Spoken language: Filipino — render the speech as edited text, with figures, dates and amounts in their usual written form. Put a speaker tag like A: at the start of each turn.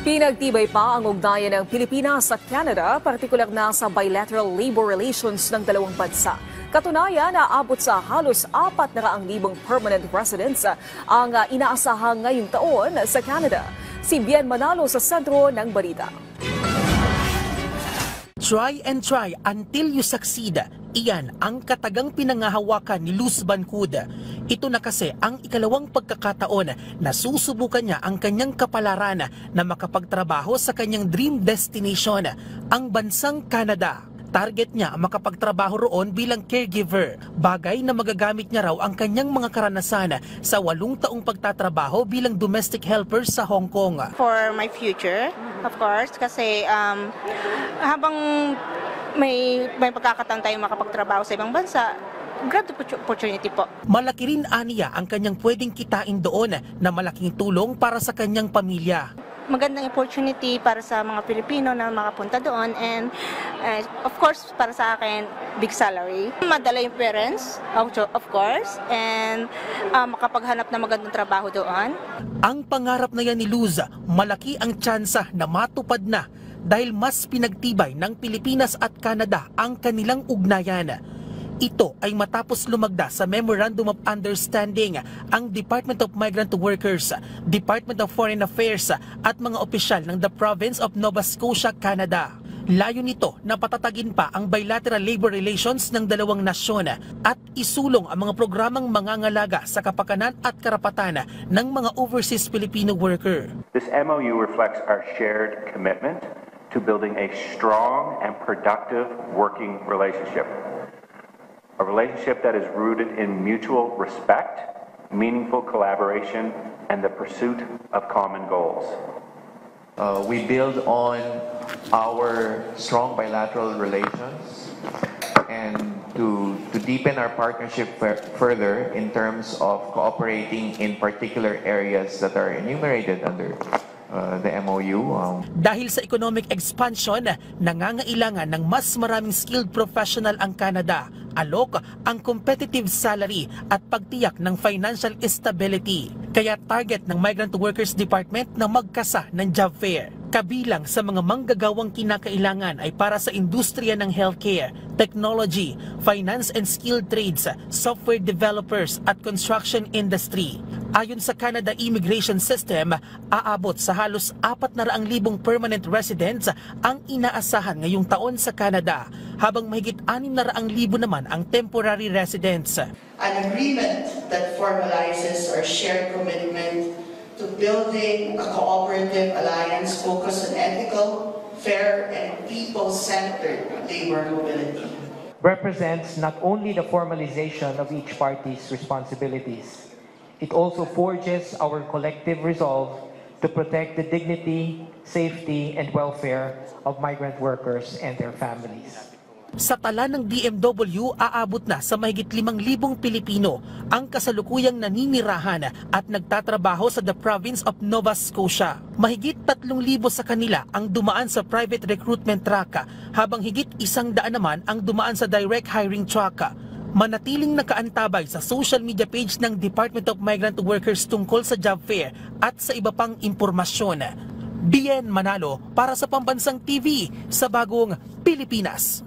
A: Pinagtibay pa ang ugnayan ng Pilipinas at Canada, partikular na sa bilateral labor relations ng dalawang bansa. Katunayan, naabot sa halos 400,000 permanent residents ang inaasahang ngayong taon sa Canada. Si Bien Manalo sa sentro ng balita.
B: Try and try until you succeed. Iyan ang katagang pinangahawakan ni Luz Bancud. Ito na kasi ang ikalawang pagkakataon na susubukan niya ang kanyang kapalaran na makapagtrabaho sa kanyang dream destination, ang bansang Canada. Target niya makapagtrabaho roon bilang caregiver, bagay na magagamit niya raw ang kanyang mga karanasan sa 8 taong pagtatrabaho bilang domestic helper sa Hong Kong.
C: For my future, of course, kasi habang may pagkakataon tayong makapagtrabaho sa ibang bansa, great opportunity po.
B: Malaki rin aniya ang kanyang pwedeng kitain doon na malaking tulong para sa kanyang pamilya.
C: Magandang opportunity para sa mga Pilipino na makapunta doon and of course para sa akin, big salary. Madala yung parents, of course, and makapaghanap na magandang trabaho doon.
B: Ang pangarap na yan ni Luz, malaki ang tsansa na matupad na dahil mas pinagtibay ng Pilipinas at Canada ang kanilang ugnayan. Ito ay matapos lumagda sa Memorandum of Understanding ang Department of Migrant Workers, Department of Foreign Affairs at mga opisyal ng the Province of Nova Scotia, Canada. Layo nito na patatagin pa ang bilateral labor relations ng dalawang nasyon at isulong ang mga programang mangangalaga sa kapakanan at karapatan ng mga overseas Filipino worker.
D: This MOU reflects our shared commitment to building a strong and productive working relationship. A relationship that is rooted in mutual respect, meaningful collaboration, and the pursuit of common goals.
E: We build on our strong bilateral relations and to deepen our partnership further in terms of cooperating in particular areas that are enumerated under the MOU.
B: Dahil sa economic expansion, nangangailangan ng mas maraming skilled professional ang Canada, alok ang competitive salary at pagtiyak ng financial stability. Kaya target ng Migrant Workers Department na magkasa ng job fair. Kabilang sa mga manggagawang kinakailangan ay para sa industriya ng healthcare, technology, finance and skilled trades, software developers at construction industry. Ayon sa Canada Immigration System, aabot sa halos 400,000 permanent residents ang inaasahan ngayong taon sa Canada, habang mahigit 600,000 naman ang temporary residents.
F: An agreement that formalizes our shared commitment to building a cooperative alliance focused on ethical, fair, and people-centered labor mobility.
G: Represents not only the formalization of each party's responsibilities, it also forges our collective resolve to protect the dignity, safety, and welfare of migrant workers and their families.
B: Sa tala ng DMW, aabot na sa mahigit 5,000 Pilipino ang kasalukuyang naninirahan at nagtatrabaho sa the Province of Nova Scotia. Mahigit 3,000 sa kanila ang dumaan sa private recruitment track, habang higit 100 naman ang dumaan sa direct hiring track. Manatiling nakaantabay sa social media page ng Department of Migrant Workers tungkol sa job fair at sa iba pang impormasyon. Bien Manalo para sa Pambansang TV sa Bagong Pilipinas.